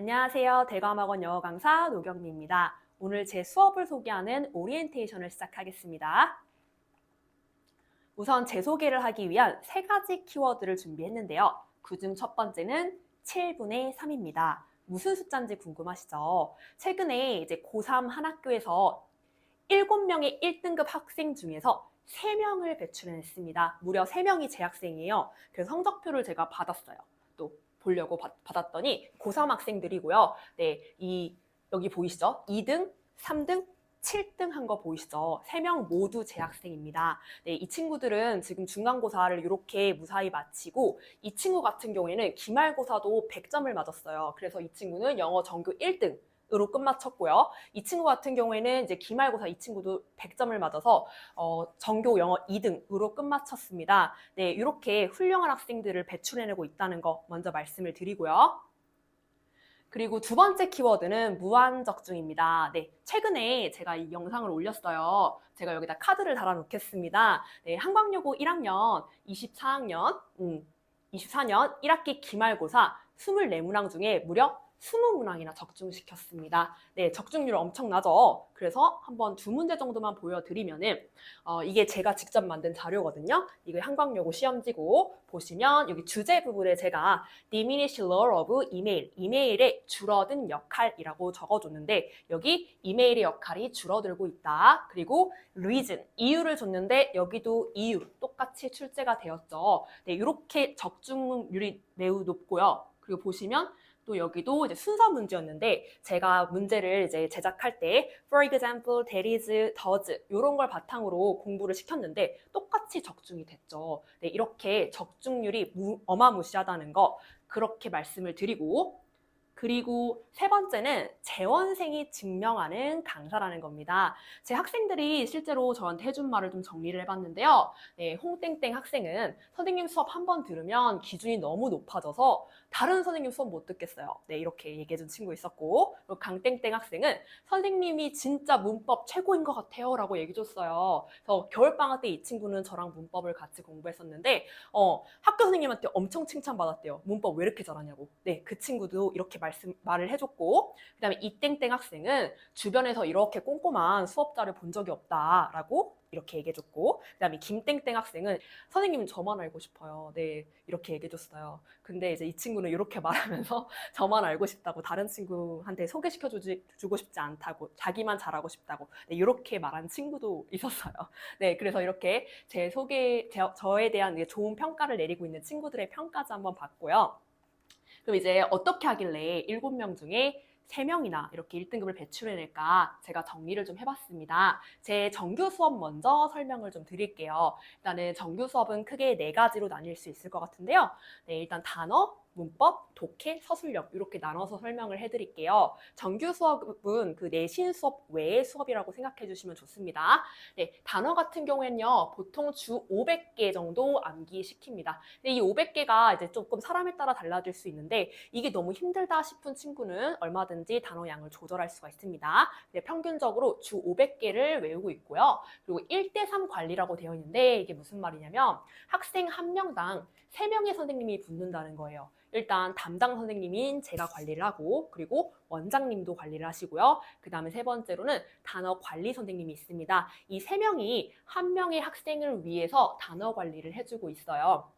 안녕하세요. 대과학원 영어 강사 노경미입니다. 오늘 제 수업을 소개하는 오리엔테이션을 시작하겠습니다. 우선 제 소개를 하기 위한 세 가지 키워드를 준비했는데요. 그중 첫 번째는 7분의 3입니다. 무슨 숫자인지 궁금하시죠? 최근에 이제 고3 한 학교에서 7명의 1등급 학생 중에서 3명을 배출해냈습니다. 무려 3명이 재학생이에요. 그래서 성적표를 제가 받았어요. 또 보려고 받았더니 고3 학생들이고요. 네, 여기 보이시죠? 2등, 3등, 7등 한 거 보이시죠? 3명 모두 재학생입니다. 네, 이 친구들은 지금 중간고사를 이렇게 무사히 마치고 이 친구 같은 경우에는 기말고사도 100점을 맞았어요. 그래서 이 친구는 영어 전교 1등 으로 끝마쳤고요. 이 친구 같은 경우에는 이제 기말고사 이 친구도 100점을 맞아서 전교 영어 2등으로 끝마쳤습니다. 네, 이렇게 훌륭한 학생들을 배출해내고 있다는 거 먼저 말씀을 드리고요. 그리고 두 번째 키워드는 무한적중입니다. 네, 최근에 제가 이 영상을 올렸어요. 제가 여기다 카드를 달아 놓겠습니다. 네, 한광여고 1학년 24학년 24년 1학기 기말고사 24문항 중에 무려 20문항이나 적중시켰습니다. 네, 적중률 엄청나죠? 그래서 한번 두 문제 정도만 보여드리면은 이게 제가 직접 만든 자료거든요. 이게 한광여고 시험지고 보시면 여기 주제 부분에 제가 diminish role of email, 이메일의 줄어든 역할이라고 적어줬는데 여기 이메일의 역할이 줄어들고 있다. 그리고 reason, 이유를 줬는데 여기도 이유 똑같이 출제가 되었죠. 네, 이렇게 적중률이 매우 높고요. 그리고 보시면 또 여기도 이제 순서 문제였는데 제가 문제를 이제 제작할 때 for example, that is, does 이런 걸 바탕으로 공부를 시켰는데 똑같이 적중이 됐죠. 네, 이렇게 적중률이 어마무시하다는 거 그렇게 말씀을 드리고 그리고 세 번째는 재원생이 증명하는 강사라는 겁니다. 제 학생들이 실제로 저한테 해준 말을 좀 정리를 해봤는데요. 네, 홍땡땡 학생은 선생님 수업 한 번 들으면 기준이 너무 높아져서 다른 선생님 수업 못 듣겠어요. 네, 이렇게 얘기해준 친구 있었고 그리고 강땡땡 학생은 선생님이 진짜 문법 최고인 것 같아요 라고 얘기해줬어요. 그래서 겨울방학 때 이 친구는 저랑 문법을 같이 공부했었는데 학교 선생님한테 엄청 칭찬받았대요. 문법 왜 이렇게 잘하냐고. 네, 그 친구도 이렇게 말을 해줬고 그다음에 이땡땡 학생은 주변에서 이렇게 꼼꼼한 수업자를 본 적이 없다라고 이렇게 얘기해줬고 그다음에 김땡땡 학생은 선생님은 저만 알고 싶어요. 네, 이렇게 얘기해줬어요. 근데 이제 이 친구는 이렇게 말하면서 저만 알고 싶다고 다른 친구한테 소개시켜주고 싶지 않다고 자기만 잘하고 싶다고 네, 이렇게 말한 친구도 있었어요. 네, 그래서 이렇게 저에 대한 좋은 평가를 내리고 있는 친구들의 평가지 한번 봤고요. 그럼 이제 어떻게 하길래 7명 중에 3명이나 이렇게 1등급을 배출해낼까 제가 정리를 좀 해봤습니다. 제 정규 수업 먼저 설명을 좀 드릴게요. 일단은 정규 수업은 크게 4가지로 나뉠 수 있을 것 같은데요. 네, 일단 단어, 문법, 독해, 서술력 이렇게 나눠서 설명을 해드릴게요. 정규 수업은 그 내신 수업 외의 수업이라고 생각해 주시면 좋습니다. 네, 단어 같은 경우에는요. 보통 주 500개 정도 암기시킵니다. 근데 이 500개가 이제 조금 사람에 따라 달라질 수 있는데 이게 너무 힘들다 싶은 친구는 얼마든지 단어 양을 조절할 수가 있습니다. 네, 평균적으로 주 500개를 외우고 있고요. 그리고 1대3 관리라고 되어 있는데 이게 무슨 말이냐면 학생 한 명당 3명의 선생님이 붙는다는 거예요. 일단 담당 선생님인 제가 관리를 하고 그리고 원장님도 관리를 하시고요. 그 다음에 세 번째로는 단어 관리 선생님이 있습니다. 이 3명이 한 명의 학생을 위해서 단어 관리를 해주고 있어요.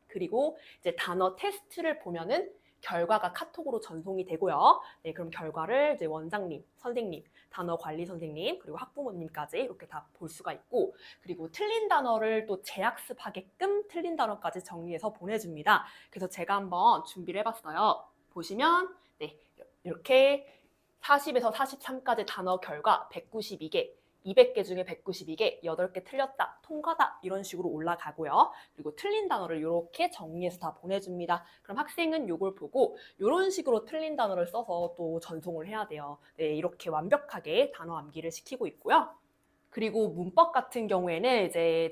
그리고 이제 단어 테스트를 보면은 결과가 카톡으로 전송이 되고요. 네, 그럼 결과를 이제 원장님, 선생님, 단어 관리 선생님, 그리고 학부모님까지 이렇게 다 볼 수가 있고, 그리고 틀린 단어를 또 재학습하게끔 틀린 단어까지 정리해서 보내줍니다. 그래서 제가 한번 준비를 해봤어요. 보시면, 네, 이렇게 40에서 43까지 단어 결과 192개, 200개 중에 192개, 8개 틀렸다, 통과다 이런 식으로 올라가고요. 그리고 틀린 단어를 이렇게 정리해서 다 보내줍니다. 그럼 학생은 이걸 보고 이런 식으로 틀린 단어를 써서 또 전송을 해야 돼요. 네, 이렇게 완벽하게 단어 암기를 시키고 있고요. 그리고 문법 같은 경우에는 이제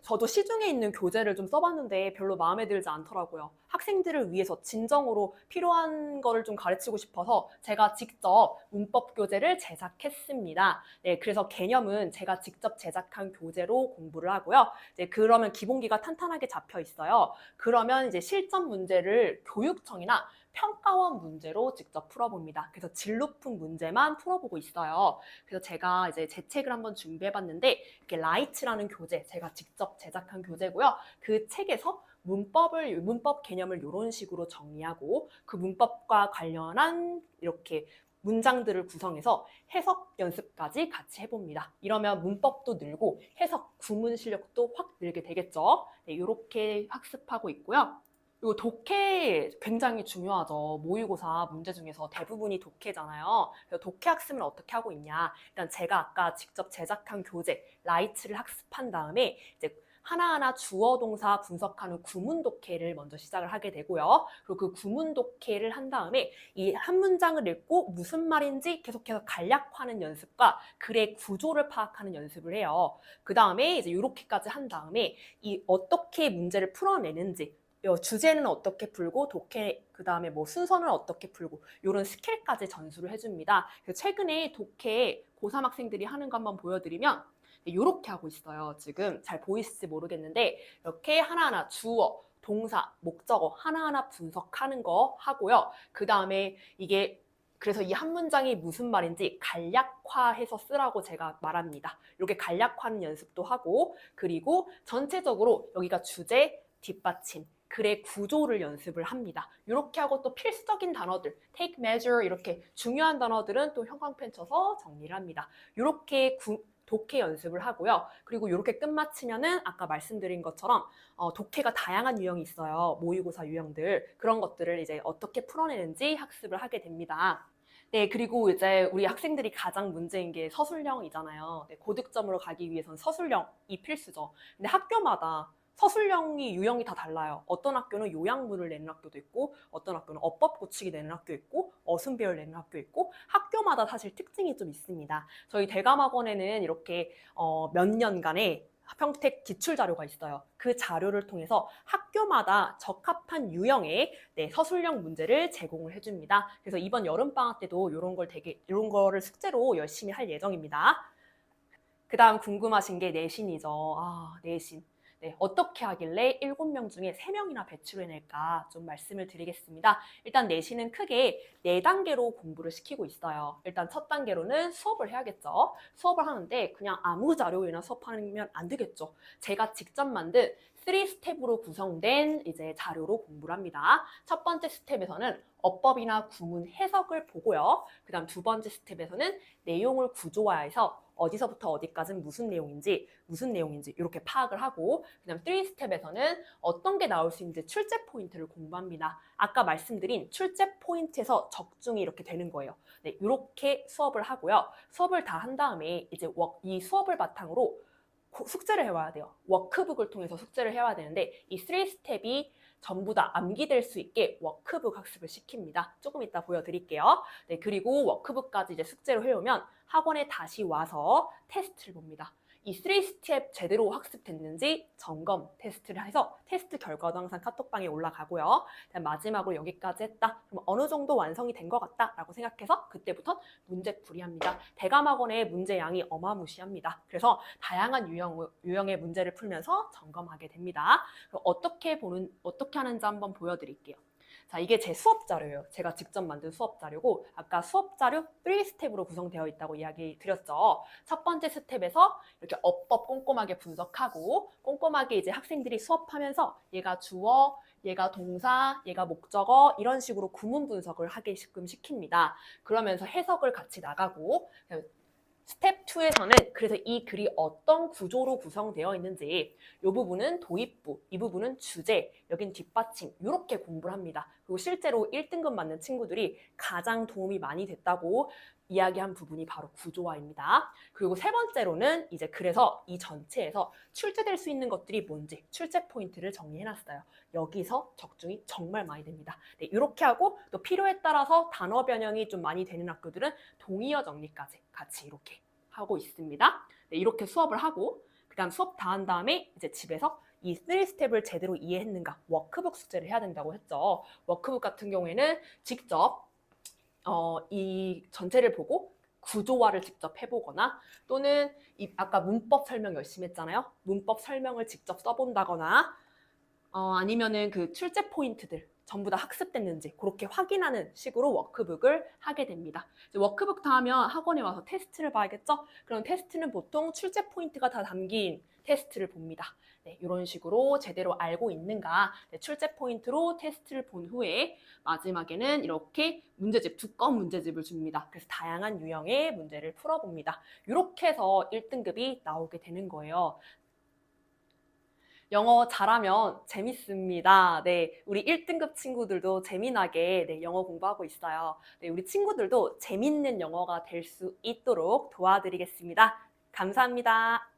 저도 시중에 있는 교재를 좀 써봤는데 별로 마음에 들지 않더라고요. 학생들을 위해서 진정으로 필요한 거를 좀 가르치고 싶어서 제가 직접 문법 교재를 제작했습니다. 네, 그래서 개념은 제가 직접 제작한 교재로 공부를 하고요. 이제 그러면 기본기가 탄탄하게 잡혀 있어요. 그러면 이제 실전 문제를 교육청이나 평가원 문제로 직접 풀어봅니다. 그래서 질 높은 문제만 풀어보고 있어요. 그래서 제가 이제 제 책을 한번 준비해봤는데 이렇게 라이츠라는 교재, 제가 직접 제작한 교재고요. 그 책에서 문법 개념을 이런 식으로 정리하고 그 문법과 관련한 이렇게 문장들을 구성해서 해석 연습까지 같이 해봅니다. 이러면 문법도 늘고 해석, 구문 실력도 확 늘게 되겠죠. 네, 이렇게 학습하고 있고요. 그리고 독해 굉장히 중요하죠. 모의고사 문제 중에서 대부분이 독해잖아요. 그래서 독해 학습을 어떻게 하고 있냐. 일단 제가 아까 직접 제작한 교재 라이츠를 학습한 다음에 이제 하나하나 주어 동사 분석하는 구문 독해를 먼저 시작을 하게 되고요. 그리고 그 구문 독해를 한 다음에 이 한 문장을 읽고 무슨 말인지 계속해서 간략화하는 연습과 글의 구조를 파악하는 연습을 해요. 그 다음에 이제 이렇게까지 한 다음에 이 어떻게 문제를 풀어내는지 주제는 어떻게 풀고 독해 그 다음에 뭐 순서는 어떻게 풀고 이런 스킬까지 전수를 해줍니다. 그래서 최근에 독해 고3 학생들이 하는 거 한번 보여드리면 이렇게 하고 있어요. 지금 잘 보이실지 모르겠는데 이렇게 하나하나 주어, 동사, 목적어 하나하나 분석하는 거 하고요. 그 다음에 이게 그래서 이 한 문장이 무슨 말인지 간략화해서 쓰라고 제가 말합니다. 이렇게 간략화하는 연습도 하고 그리고 전체적으로 여기가 주제, 뒷받침, 글의 구조를 연습을 합니다. 이렇게 하고 또 필수적인 단어들, take measure 이렇게 중요한 단어들은 또 형광펜 쳐서 정리를 합니다. 이렇게 독해 연습을 하고요. 그리고 이렇게 끝마치면은 아까 말씀드린 것처럼 독해가 다양한 유형이 있어요. 모의고사 유형들. 그런 것들을 이제 어떻게 풀어내는지 학습을 하게 됩니다. 네, 그리고 이제 우리 학생들이 가장 문제인 게 서술형이잖아요. 네, 고득점으로 가기 위해서는 서술형이 필수죠. 근데 학교마다 서술형이 유형이 다 달라요. 어떤 학교는 요약문을 내는 학교도 있고 어떤 학교는 어법 고치기 내는 학교 있고 어순배열 내는 학교 있고 학교마다 사실 특징이 좀 있습니다. 저희 대감학원에는 이렇게 몇 년간의 평택 기출 자료가 있어요. 그 자료를 통해서 학교마다 적합한 유형의 서술형 문제를 제공을 해줍니다. 그래서 이번 여름방학 때도 이런 거를 숙제로 열심히 할 예정입니다. 그 다음 궁금하신 게 내신이죠. 내신. 네, 어떻게 하길래 7명 중에 3명이나 배출해낼까 좀 말씀을 드리겠습니다. 일단 내신은 크게 4단계로 공부를 시키고 있어요. 일단 첫 단계로는 수업을 해야겠죠. 수업을 하는데 그냥 아무 자료에나 수업하면 안 되겠죠. 제가 직접 만든 3스텝으로 구성된 이제 자료로 공부를 합니다. 첫 번째 스텝에서는 어법이나 구문 해석을 보고요. 그 다음 두 번째 스텝에서는 내용을 구조화해서 어디서부터 어디까지는 무슨 내용인지 이렇게 파악을 하고 그다음 3스텝에서는 어떤 게 나올 수 있는지 출제 포인트를 공부합니다. 아까 말씀드린 출제 포인트에서 적중이 이렇게 되는 거예요. 네, 이렇게 수업을 하고요. 수업을 다 한 다음에 이제 이 수업을 바탕으로 숙제를 해와야 돼요. 워크북을 통해서 숙제를 해와야 되는데 이 3스텝이 전부 다 암기될 수 있게 워크북 학습을 시킵니다. 조금 이따 보여드릴게요. 네, 그리고 워크북까지 이제 숙제를 해오면 학원에 다시 와서 테스트를 봅니다. 이 3스텝 제대로 학습됐는지 점검 테스트를 해서 테스트 결과도 항상 카톡방에 올라가고요. 마지막으로 여기까지 했다. 그럼 어느 정도 완성이 된 것 같다라고 생각해서 그때부터 문제풀이 합니다. 대감학원의 문제 양이 어마무시합니다. 그래서 다양한 유형의 문제를 풀면서 점검하게 됩니다. 그럼 어떻게 하는지 한번 보여드릴게요. 자, 이게 제 수업 자료예요. 제가 직접 만든 수업 자료고 아까 수업 자료 3스텝으로 구성되어 있다고 이야기 드렸죠. 첫 번째 스텝에서 이렇게 어법 꼼꼼하게 분석하고 꼼꼼하게 이제 학생들이 수업하면서 얘가 주어, 얘가 동사, 얘가 목적어 이런 식으로 구문 분석을 하게끔 시킵니다. 그러면서 해석을 같이 나가고 스텝 2에서는 그래서 이 글이 어떤 구조로 구성되어 있는지 이 부분은 도입부, 이 부분은 주제, 여긴 뒷받침 이렇게 공부를 합니다. 그리고 실제로 1등급 맞는 친구들이 가장 도움이 많이 됐다고 이야기한 부분이 바로 구조화입니다. 그리고 세 번째로는 이제 그래서 이 전체에서 출제될 수 있는 것들이 뭔지 출제 포인트를 정리해놨어요. 여기서 적중이 정말 많이 됩니다. 네, 이렇게 하고 또 필요에 따라서 단어 변형이 좀 많이 되는 학교들은 동의어 정리까지 같이 이렇게 하고 있습니다. 네, 이렇게 수업을 하고 그 다음 수업 다 한 다음에 이제 집에서 이 3스텝을 제대로 이해했는가 워크북 숙제를 해야 된다고 했죠. 워크북 같은 경우에는 직접 이 전체를 보고 구조화를 직접 해보거나 또는 아까 문법 설명 열심히 했잖아요. 문법 설명을 직접 써본다거나 아니면은 그 출제 포인트들 전부 다 학습됐는지 그렇게 확인하는 식으로 워크북을 하게 됩니다. 이제 워크북 다 하면 학원에 와서 테스트를 봐야겠죠? 그럼 테스트는 보통 출제 포인트가 다 담긴 테스트를 봅니다. 네, 이런 식으로 제대로 알고 있는가, 네, 출제 포인트로 테스트를 본 후에 마지막에는 이렇게 문제집, 두꺼운 문제집을 줍니다. 그래서 다양한 유형의 문제를 풀어봅니다. 이렇게 해서 1등급이 나오게 되는 거예요. 영어 잘하면 재밌습니다. 네, 우리 1등급 친구들도 재미나게 네, 영어 공부하고 있어요. 네, 우리 친구들도 재밌는 영어가 될 수 있도록 도와드리겠습니다. 감사합니다.